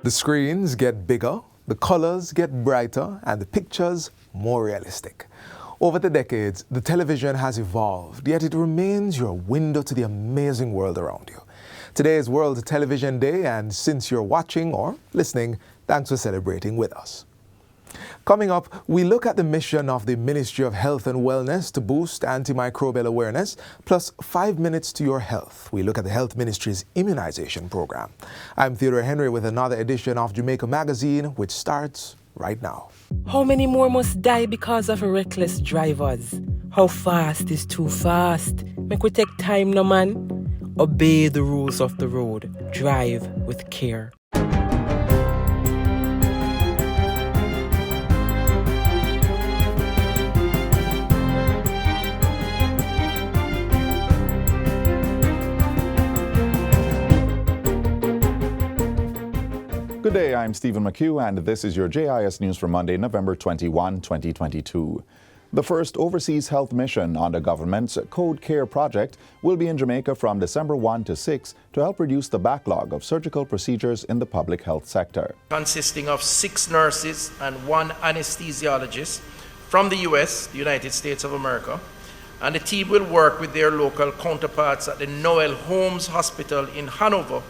The screens get bigger, the colors get brighter, and the pictures more realistic. Over the decades, the television has evolved, yet it remains your window to the amazing world around you. Today is World Television Day, and since you're watching or listening, thanks for celebrating with us. Coming up, we look at the mission of the Ministry of Health and Wellness to boost antimicrobial awareness, plus 5 minutes to your health. We look at the Health Ministry's immunization program. I'm Theodore Henry with another edition of Jamaica Magazine, which starts right now. How many more must die because of reckless drivers? How fast is too fast? Make we take time, no man. Obey the rules of the road. Drive with care. Good day, I'm Stephen McHugh, and this is your JIS News for Monday, November 21, 2022. The first overseas health mission on the government's Code Care project will be in Jamaica from December 1 to 6 to help reduce the backlog of surgical procedures in the public health sector. Consisting of 6 nurses and 1 anesthesiologist from the US, the United States of America, and the team will work with their local counterparts at the Noel Holmes Hospital in Hanover,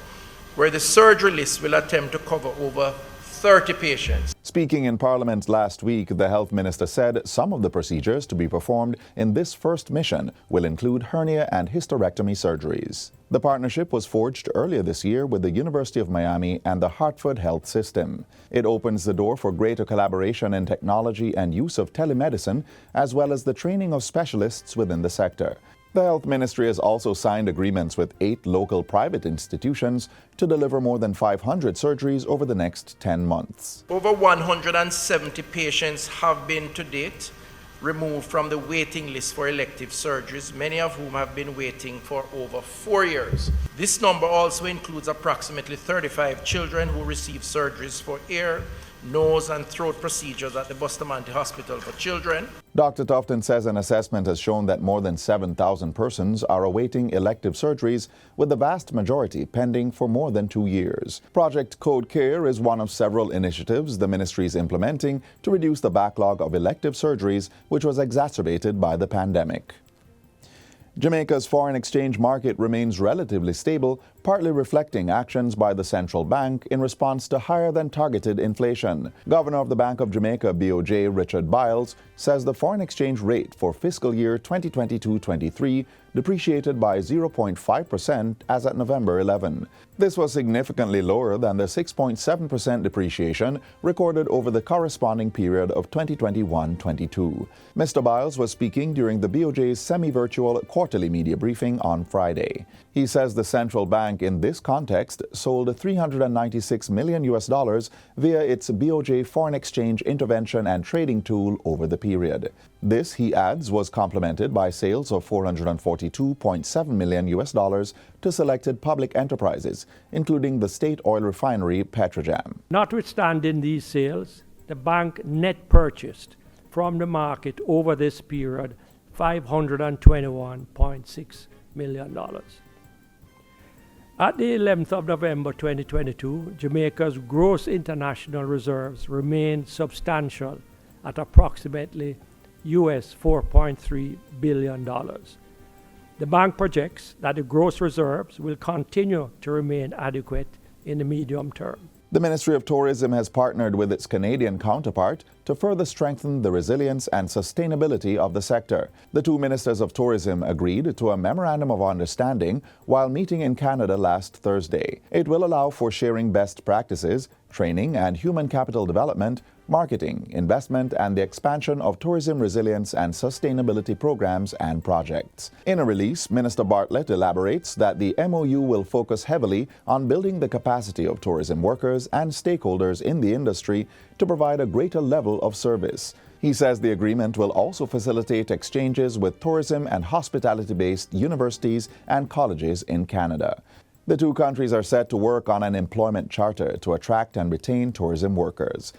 where the surgery list will attempt to cover over 30 patients. Speaking in Parliament last week, the Health Minister said some of the procedures to be performed in this first mission will include hernia and hysterectomy surgeries. The partnership was forged earlier this year with the University of Miami and the Hartford Health System. It opens the door for greater collaboration in technology and use of telemedicine, as well as the training of specialists within the sector. The Health Ministry has also signed agreements with 8 local private institutions to deliver more than 500 surgeries over the next 10 months. Over 170 patients have been to date removed from the waiting list for elective surgeries, many of whom have been waiting for over 4 years. This number also includes approximately 35 children who receive surgeries for ear, nose and throat procedures at the Bustamante Hospital for Children. Dr. Tufton says an assessment has shown that more than 7,000 persons are awaiting elective surgeries, with the vast majority pending for more than 2 years. Project Code Care is one of several initiatives the ministry is implementing to reduce the backlog of elective surgeries, which was exacerbated by the pandemic. Jamaica's foreign exchange market remains relatively stable, partly reflecting actions by the central bank in response to higher than targeted inflation. Governor of the Bank of Jamaica, BOJ, Richard Biles, says the foreign exchange rate for fiscal year 2022-23 depreciated by 0.5% as at November 11. This was significantly lower than the 6.7% depreciation recorded over the corresponding period of 2021-22. Mr. Biles was speaking during the BOJ's semi-virtual quarterly media briefing on Friday. He says the central bank in this context sold $396 million via its BOJ foreign exchange intervention and trading tool over the period. This, he adds, was complemented by sales of $442.7 million to selected public enterprises, including the state oil refinery Petrojam. Notwithstanding these sales, the bank net purchased from the market over this period $521.6 million. At the 11th of November 2022, Jamaica's gross international reserves remained substantial at approximately US $4.3 billion. The bank projects that the gross reserves will continue to remain adequate in the medium term. The Ministry of Tourism has partnered with its Canadian counterpart to further strengthen the resilience and sustainability of the sector. The 2 ministers of tourism agreed to a memorandum of understanding while meeting in Canada last Thursday. It will allow for sharing best practices, training and human capital development, marketing, investment, and the expansion of tourism resilience and sustainability programs and projects. In a release, Minister Bartlett elaborates that the MOU will focus heavily on building the capacity of tourism workers and stakeholders in the industry to provide a greater level of service. He says the agreement will also facilitate exchanges with tourism and hospitality-based universities and colleges in Canada. The 2 countries are set to work on an employment charter to attract and retain tourism workers.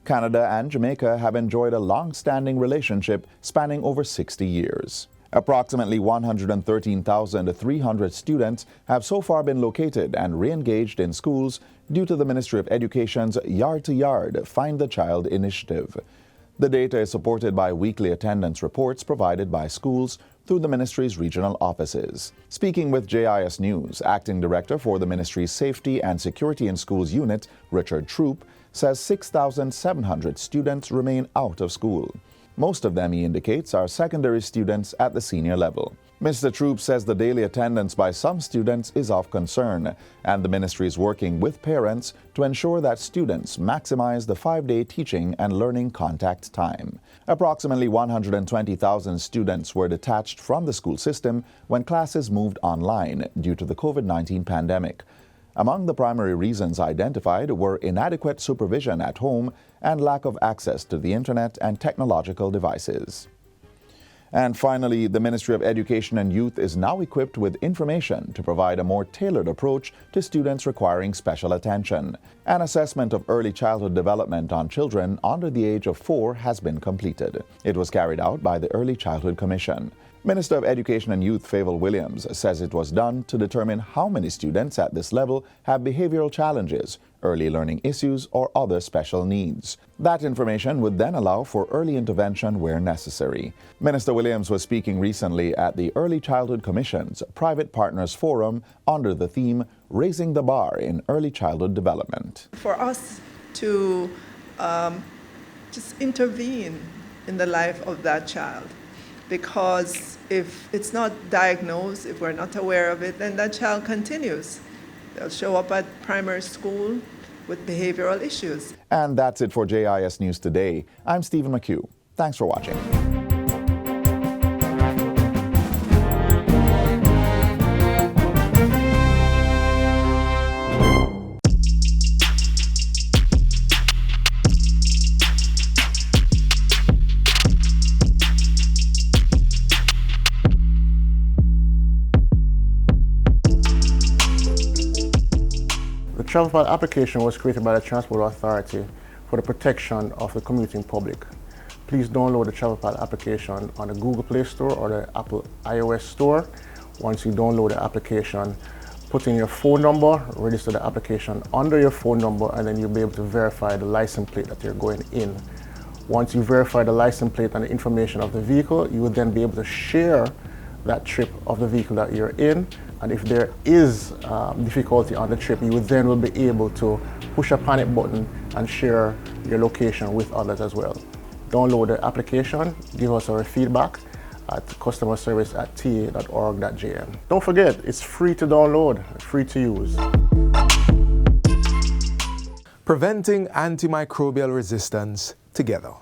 Canada and Jamaica have enjoyed a long-standing relationship spanning over 60 years. Approximately 113,300 students have so far been located and re-engaged in schools due to the Ministry of Education's Yard to Yard Find the Child initiative. The data is supported by weekly attendance reports provided by schools through the ministry's regional offices. Speaking with JIS News, Acting Director for the ministry's Safety and Security in Schools Unit, Richard Troop, says 6,700 students remain out of school. Most of them, he indicates, are secondary students at the senior level. Mr. Troop says the daily attendance by some students is of concern, and the ministry is working with parents to ensure that students maximize the 5-day teaching and learning contact time. Approximately 120,000 students were detached from the school system when classes moved online due to the COVID-19 pandemic. Among the primary reasons identified were inadequate supervision at home and lack of access to the internet and technological devices. And finally, the Ministry of Education and Youth is now equipped with information to provide a more tailored approach to students requiring special attention. An assessment of early childhood development on children under the age of 4 has been completed. It was carried out by the Early Childhood Commission. Minister of Education and Youth Favour Williams says it was done to determine how many students at this level have behavioral challenges, early learning issues, or other special needs. That information would then allow for early intervention where necessary. Minister Williams was speaking recently at the Early Childhood Commission's Private Partners Forum under the theme Raising the Bar in Early Childhood Development. For us to just intervene in the life of that child, because if it's not diagnosed, if we're not aware of it, then that child continues. They'll show up at primary school with behavioral issues. And that's it for JIS News Today. I'm Stephen McHugh. Thanks for watching. The travel file application was created by the Transport Authority for the protection of the commuting public. Please download the travel file application on the Google Play Store or the Apple iOS Store. Once you download the application, put in your phone number, register the application under your phone number, and then you'll be able to verify the license plate that you're going in. Once you verify the license plate and the information of the vehicle, you will then be able to share that trip of the vehicle that you're in. And if there is difficulty on the trip, you will be able to push a panic button and share your location with others as well. Download the application, give us our feedback at customerservice@ta.org.jm. Don't forget, it's free to download, free to use. Preventing antimicrobial resistance together.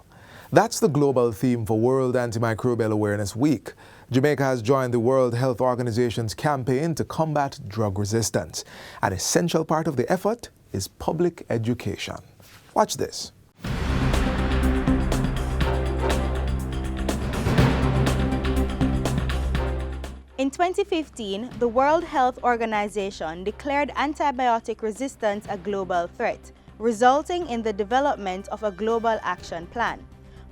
That's the global theme for World Antimicrobial Awareness Week. Jamaica has joined the World Health Organization's campaign to combat drug resistance. An essential part of the effort is public education. Watch this. In 2015, the World Health Organization declared antibiotic resistance a global threat, resulting in the development of a global action plan.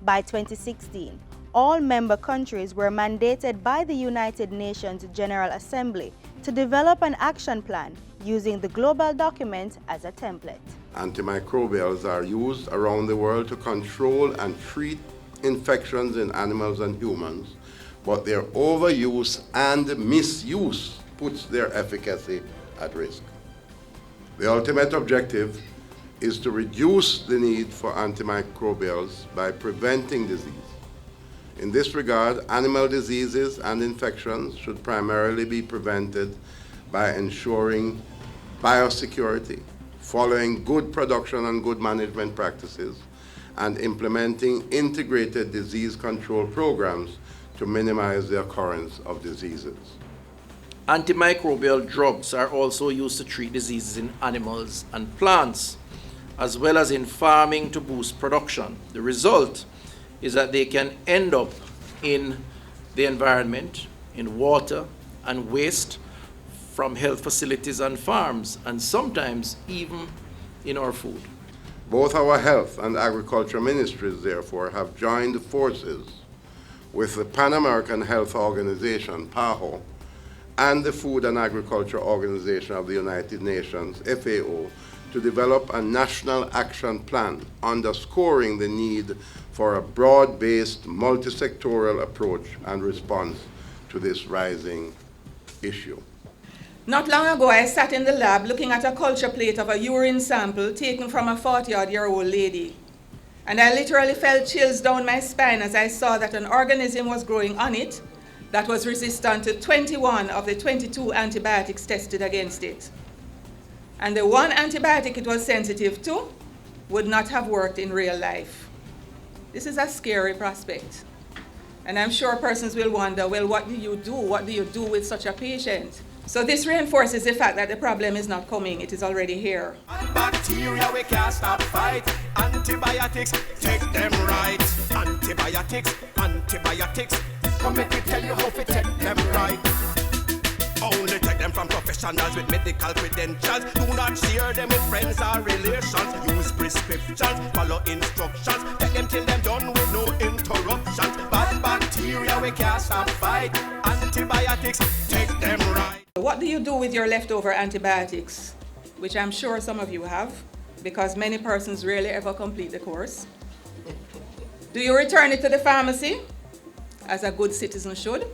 By 2016, all member countries were mandated by the United Nations General Assembly to develop an action plan using the global document as a template. Antimicrobials are used around the world to control and treat infections in animals and humans, but their overuse and misuse puts their efficacy at risk. The ultimate objective is to reduce the need for antimicrobials by preventing disease. In this regard, animal diseases and infections should primarily be prevented by ensuring biosecurity, following good production and good management practices, and implementing integrated disease control programs to minimize the occurrence of diseases. Antimicrobial drugs are also used to treat diseases in animals and plants, as well as in farming to boost production. The result is that they can end up in the environment, in water and waste from health facilities and farms, and sometimes even in our food. Both our health and agriculture ministries, therefore, have joined forces with the Pan American Health Organization, PAHO, and the Food and Agriculture Organization of the United Nations, FAO, to develop a national action plan underscoring the need for a broad-based, multi-sectoral approach and response to this rising issue. Not long ago, I sat in the lab looking at a culture plate of a urine sample taken from a 40-odd-year-old lady. And I literally felt chills down my spine as I saw that an organism was growing on it that was resistant to 21 of the 22 antibiotics tested against it. And the one antibiotic it was sensitive to would not have worked in real life. This is a scary prospect. And I'm sure persons will wonder, well, what do you do? What do you do with such a patient? So this reinforces the fact that the problem is not coming, it is already here. Bacteria we can't stop fight. Antibiotics, take them right. Antibiotics, antibiotics. Come make me tell you how to take them right. Only take them from professionals with medical credentials. Do not share them with friends or relations. Use prescriptions, follow instructions. Take them till them done with no interruptions. Bad bacteria we can't stop fight. Antibiotics, take them right. What do you do with your leftover antibiotics? Which I'm sure some of you have, because many persons rarely ever complete the course. Do you return it to the pharmacy, as a good citizen should?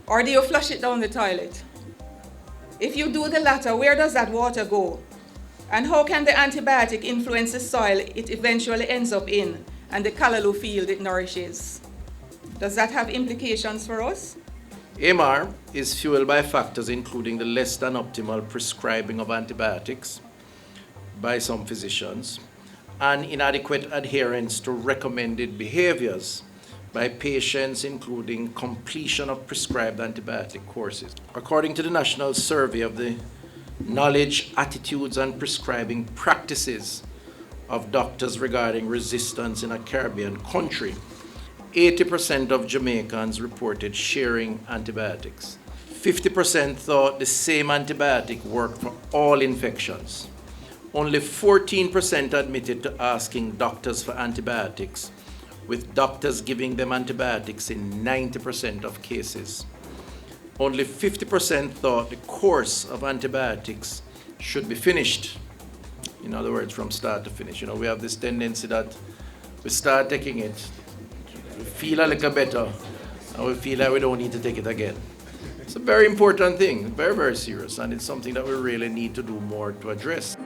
Or do you flush it down the toilet? If you do the latter, where does that water go? And how can the antibiotic influence the soil it eventually ends up in and the callaloo field it nourishes? Does that have implications for us? AMR is fueled by factors including the less than optimal prescribing of antibiotics by some physicians and inadequate adherence to recommended behaviors by patients, including completion of prescribed antibiotic courses. According to the National Survey of the Knowledge, Attitudes, and Prescribing Practices of Doctors regarding resistance in a Caribbean country, 80% of Jamaicans reported sharing antibiotics. 50% thought the same antibiotic worked for all infections. Only 14% admitted to asking doctors for antibiotics, with doctors giving them antibiotics in 90% of cases. Only 50% thought the course of antibiotics should be finished. In other words, from start to finish. You know, we have this tendency that we start taking it, we feel a little better, and we feel like we don't need to take it again. It's a very important thing, very, very serious, and it's something that we really need to do more to address.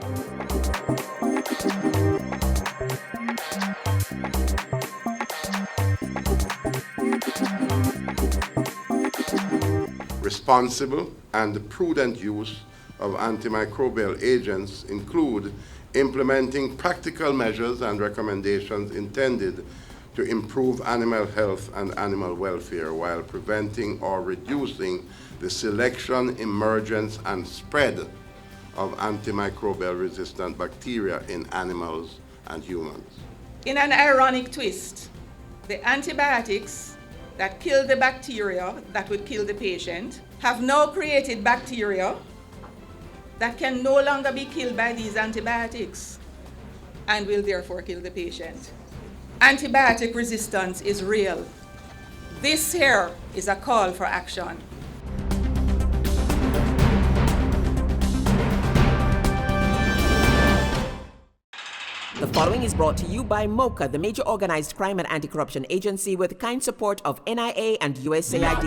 Responsible and prudent use of antimicrobial agents include implementing practical measures and recommendations intended to improve animal health and animal welfare while preventing or reducing the selection, emergence, and spread of antimicrobial resistant bacteria in animals and humans. In an ironic twist, the antibiotics that kill the bacteria that would kill the patient have now created bacteria that can no longer be killed by these antibiotics and will therefore kill the patient. Antibiotic resistance is real. This here is a call for action. The following is brought to you by MOCA, the major organized crime and anti-corruption agency with kind support of NIA and USAID.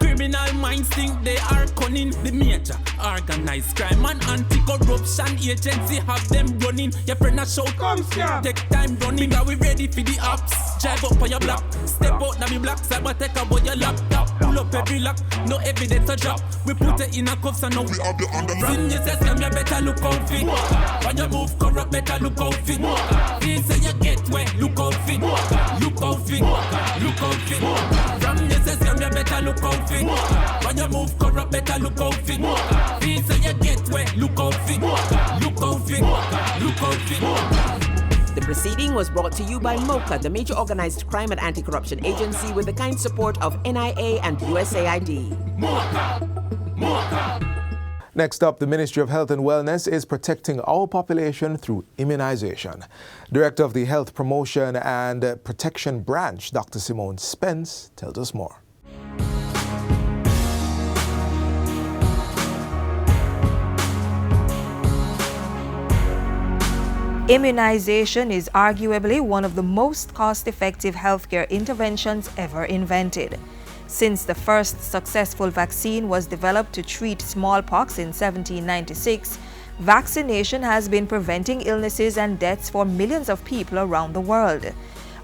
Criminal minds think they are cunning. The major organized crime and anti-corruption agency have them running. Your friend a shout, come here. Take time running, are we ready for the ops? Drive up on your block, step out now me block, cyber take about your laptop. Pull up every lock, no evidence to drop. We put it in a cuffs and now we have the under. Sin you say scam, you better look out fit. When you move corrupt, better look out fit. Please say you get wet, look out fit. Look out fit, look out fit. From you say scam, you better look out fit. When you move corrupt, better look out fit. Please say you get wet, look out fit. Look out fit, look out fit. The proceeding was brought to you by MOCA, the major organized crime and anti-corruption agency with the kind support of NIA and USAID. Now Next up, the Ministry of Health and Wellness is protecting our population through immunization. Director of the Health Promotion and Protection Branch, Dr. Simone Spence, tells us more. Immunization is arguably one of the most cost-effective healthcare interventions ever invented. Since the first successful vaccine was developed to treat smallpox in 1796, vaccination has been preventing illnesses and deaths for millions of people around the world.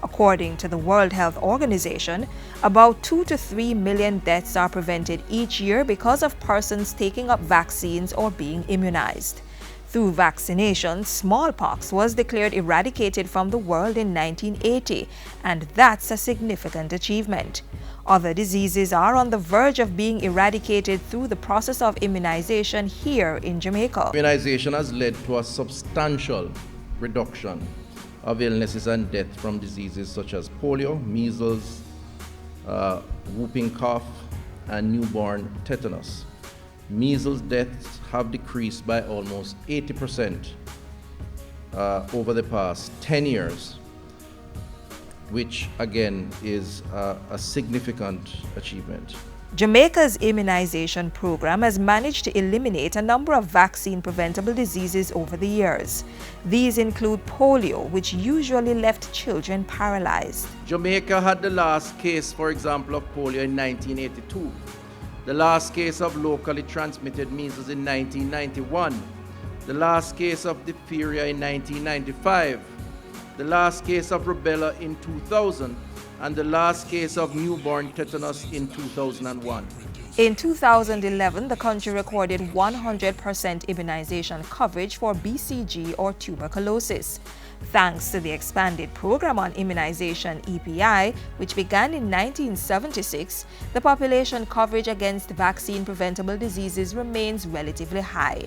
According to the World Health Organization, about 2 to 3 million deaths are prevented each year because of persons taking up vaccines or being immunized. Through vaccination, smallpox was declared eradicated from the world in 1980, and that's a significant achievement. Other diseases are on the verge of being eradicated through the process of immunization here in Jamaica. Immunization has led to a substantial reduction of illnesses and death from diseases such as polio, measles, whooping cough, and newborn tetanus. Measles deaths have decreased by almost 80% over the past 10 years, which again is a significant achievement. Jamaica's immunization program has managed to eliminate a number of vaccine-preventable diseases over the years. These include polio, which usually left children paralyzed. Jamaica had the last case, for example, of polio in 1982. The last case of locally transmitted measles in 1991, the last case of diphtheria in 1995, the last case of rubella in 2000, and the last case of newborn tetanus in 2001. In 2011, the country recorded 100% immunization coverage for BCG or tuberculosis. Thanks to the expanded program on immunization EPI, which began in 1976, the population coverage against vaccine-preventable diseases remains relatively high.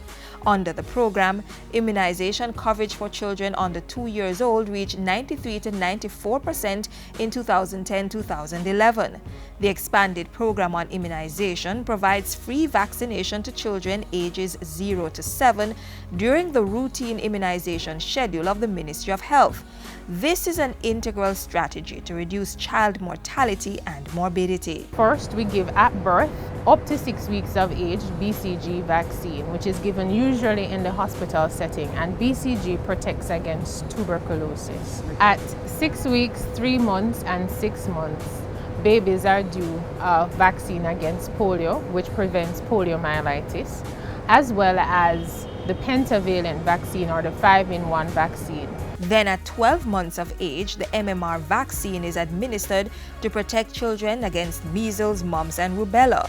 Under the program, immunization coverage for children under 2 years old reached 93 to 94% in 2010-2011. The expanded program on immunization provides free vaccination to children ages 0 to 7 during the routine immunization schedule of the Ministry of Health. This is an integral strategy to reduce child mortality and morbidity. First, we give at birth up to 6 weeks of age BCG vaccine, which is given usually in the hospital setting, and BCG protects against tuberculosis. At 6 weeks, 3 months, and 6 months, babies are due a vaccine against polio, which prevents poliomyelitis, as well as the pentavalent vaccine or the 5-in-1 vaccine. Then at 12 months of age, the MMR vaccine is administered to protect children against measles, mumps, and rubella.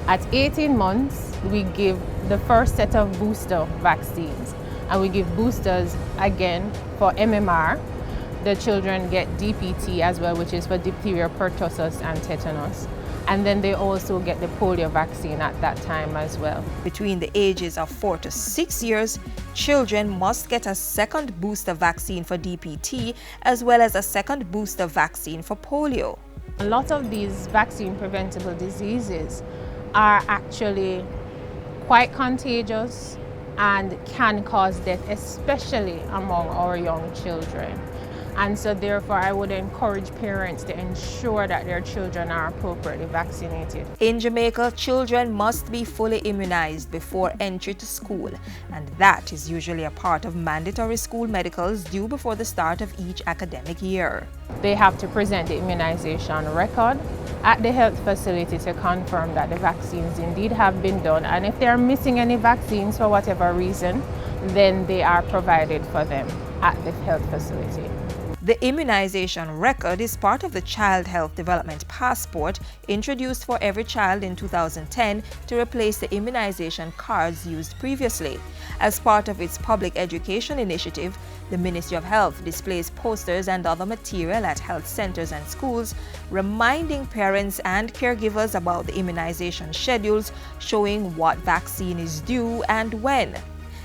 At 18 months, we give the first set of booster vaccines, and we give boosters again for MMR. The children get DPT as well, which is for diphtheria, pertussis, and tetanus. And then they also get the polio vaccine at that time as well. Between the ages of 4 to 6 years, children must get a second booster vaccine for DPT as well as a second booster vaccine for polio. A lot of these vaccine-preventable diseases are actually quite contagious and can cause death, especially among our young children. And so therefore, I would encourage parents to ensure that their children are appropriately vaccinated. In Jamaica, children must be fully immunized before entry to school, and that is usually a part of mandatory school medicals due before the start of each academic year. They have to present the immunization record at the health facility to confirm that the vaccines indeed have been done, and if they are missing any vaccines for whatever reason, then they are provided for them at the health facility. The immunization record is part of the Child Health Development Passport introduced for every child in 2010 to replace the immunization cards used previously. As part of its public education initiative, the Ministry of Health displays posters and other material at health centers and schools, reminding parents and caregivers about the immunization schedules, showing what vaccine is due and when.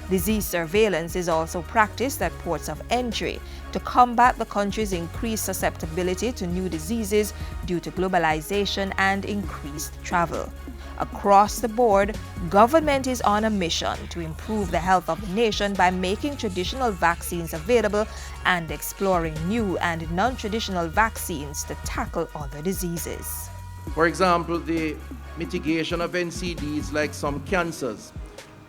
Disease surveillance is also practiced at ports of entry to combat the country's increased susceptibility to new diseases due to globalization and increased travel. Across the board, government is on a mission to improve the health of the nation by making traditional vaccines available and exploring new and non-traditional vaccines to tackle other diseases. For example, the mitigation of NCDs like some cancers,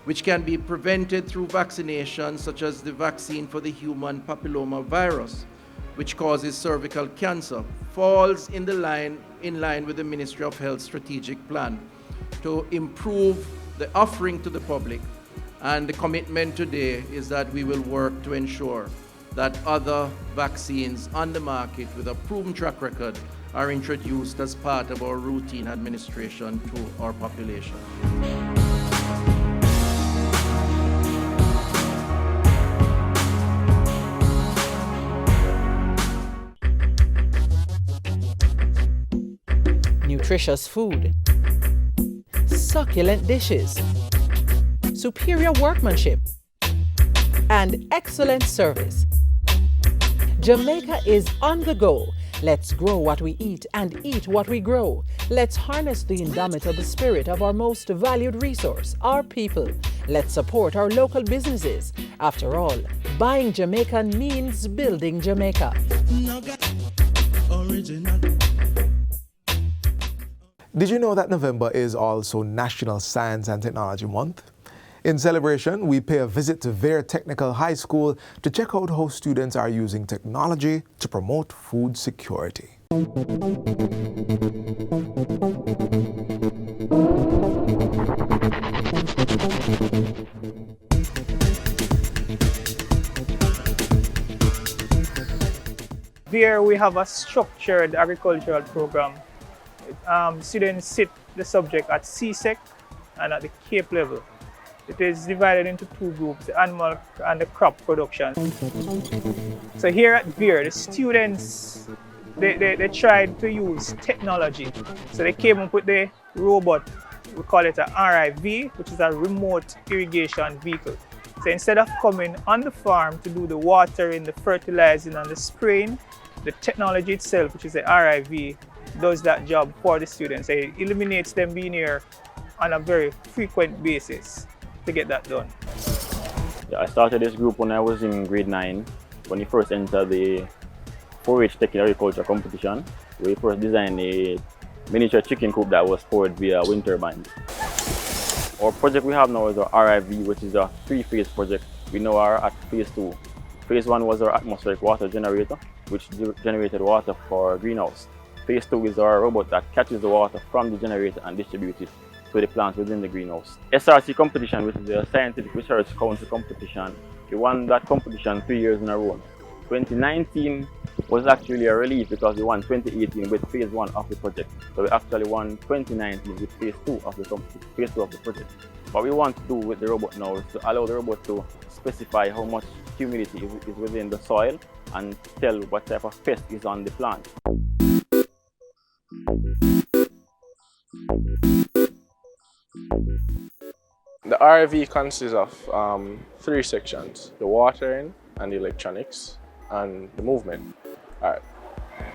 which can be prevented through vaccination, such as the vaccine for the human papilloma virus, which causes cervical cancer, falls in line with the Ministry of Health strategic plan to improve the offering to the public. And the commitment today is that we will work to ensure that other vaccines on the market with a proven track record are introduced as part of our routine administration to our population. Nutritious food, succulent dishes, superior workmanship, and excellent service. Jamaica is on the go. Let's grow what we eat and eat what we grow. Let's harness the indomitable spirit of our most valued resource, our people. Let's support our local businesses. After all, buying Jamaican means building Jamaica. Did you know that November is also National Science and Technology Month? In celebration, we pay a visit to Vere Technical High School to check out how students are using technology to promote food security. There we have a structured agricultural program. Students sit the subject at CSEC and at the CAPE level. It is divided into two groups, the animal and the crop production. So here at Vere, the students, they tried to use technology. So they came up with the robot, we call it an RIV, which is a remote irrigation vehicle. So instead of coming on the farm to do the watering, the fertilizing and the spraying, the technology itself, which is the RIV, does that job for the students. So it eliminates them being here on a very frequent basis to get that done. Yeah, I started this group when I was in grade 9, when we first entered the 4-H Tech Agriculture competition. We first designed a miniature chicken coop that was powered via wind turbines. Our project we have now is our RIV, which is a 3-phase project. We now are at phase 2. Phase 1 was our atmospheric water generator, which generated water for our greenhouse. Phase 2 is our robot that catches the water from the generator and distributes it to the plants within the greenhouse. SRC competition, which is the Scientific Research Council competition, we won that competition 3 years in a row. 2019 was actually a relief because we won 2018 with phase 1 of the project. So we actually won 2019 with phase 2 of the project. What we want to do with the robot now is to allow the robot to specify how much humidity is within the soil and tell what type of pest is on the plant. The RIV consists of 3 sections: the watering and the electronics and the movement. Alright.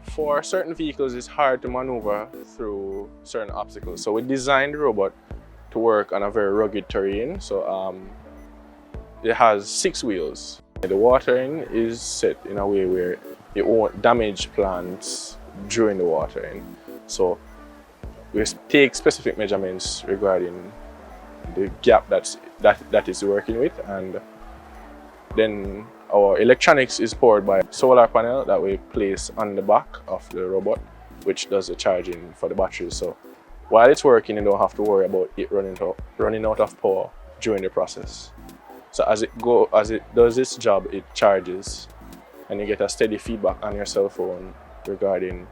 For certain vehicles, it's hard to maneuver through certain obstacles. So we designed the robot to work on a very rugged terrain. So it has 6 wheels. The watering is set in a way where it won't damage plants during the watering. So we take specific measurements regarding the gap that is working with, and then our electronics is powered by a solar panel that we place on the back of the robot, which does the charging for the batteries. So while it's working, you don't have to worry about it running out of power during the process. So as it does its job, it charges, and you get a steady feedback on your cell phone regarding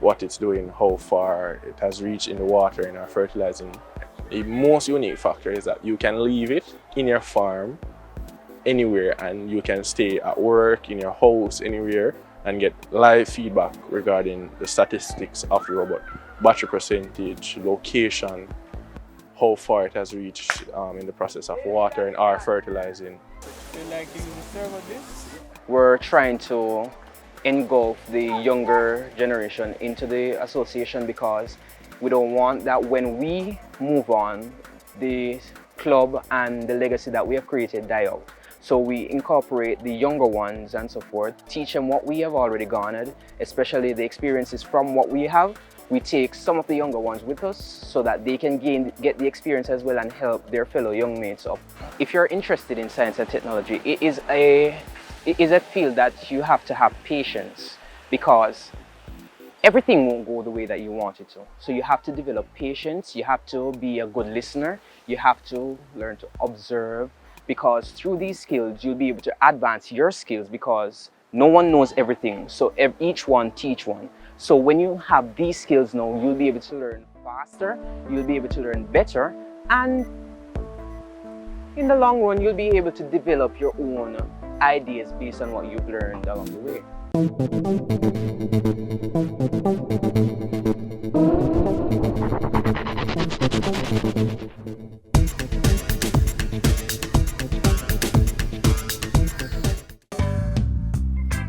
what it's doing, how far it has reached in the water and our fertilizing. The most unique factor is that you can leave it in your farm anywhere, and you can stay at work, in your house, anywhere, and get live feedback regarding the statistics of the robot. Battery percentage, location, how far it has reached in the process of watering or fertilizing. We're trying to engulf the younger generation into the association because We don't want that when we move on, the club and the legacy that we have created die out. So we incorporate the younger ones and so forth, teach them what we have already garnered, especially the experiences from what we have. We take some of the younger ones with us so that they can get the experience as well and help their fellow young mates up. If you're interested in science and technology, it is a field that you have to have patience, because everything won't go the way that you want it to. So you have to develop patience, you have to be a good listener, you have to learn to observe, because through these skills you'll be able to advance your skills, because no one knows everything, so each one teach one. So when you have these skills now, you'll be able to learn faster, you'll be able to learn better, and in the long run you'll be able to develop your own ideas based on what you've learned along the way.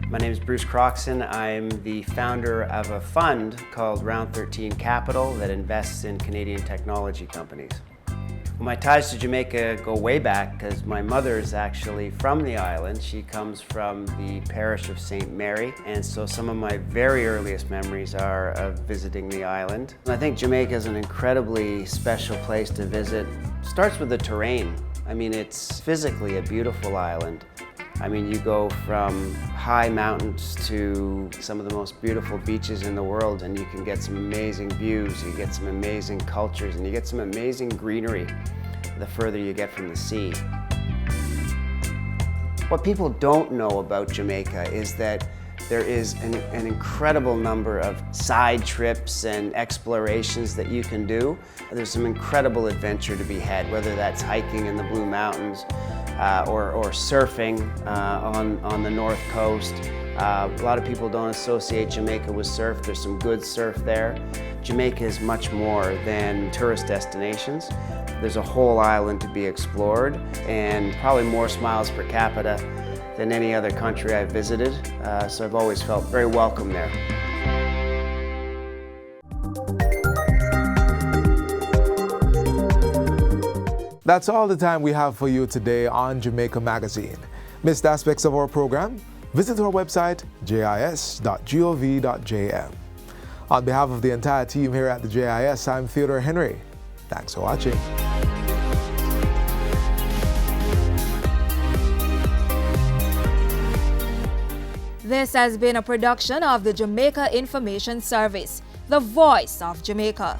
My name is Bruce Croxon. I'm the founder of a fund called Round 13 Capital that invests in Canadian technology companies. Well, my ties to Jamaica go way back because my mother is actually from the island. She comes from the parish of St. Mary, and so some of my very earliest memories are of visiting the island. I think Jamaica is an incredibly special place to visit. It starts with the terrain. I mean, it's physically a beautiful island. I mean, you go from high mountains to some of the most beautiful beaches in the world, and you can get some amazing views, you get some amazing cultures, and you get some amazing greenery the further you get from the sea. What people don't know about Jamaica is that there is an incredible number of side trips and explorations that you can do. There's some incredible adventure to be had, whether that's hiking in the Blue Mountains, or surfing on the North Coast. A lot of people don't associate Jamaica with surf. There's some good surf there. Jamaica is much more than tourist destinations. There's a whole island to be explored, and probably more smiles per capita than any other country I've visited. So I've always felt very welcome there. That's all the time we have for you today on Jamaica Magazine. Missed aspects of our program? Visit our website, jis.gov.jm. On behalf of the entire team here at the JIS, I'm Theodore Henry. Thanks for watching. This has been a production of the Jamaica Information Service, the voice of Jamaica.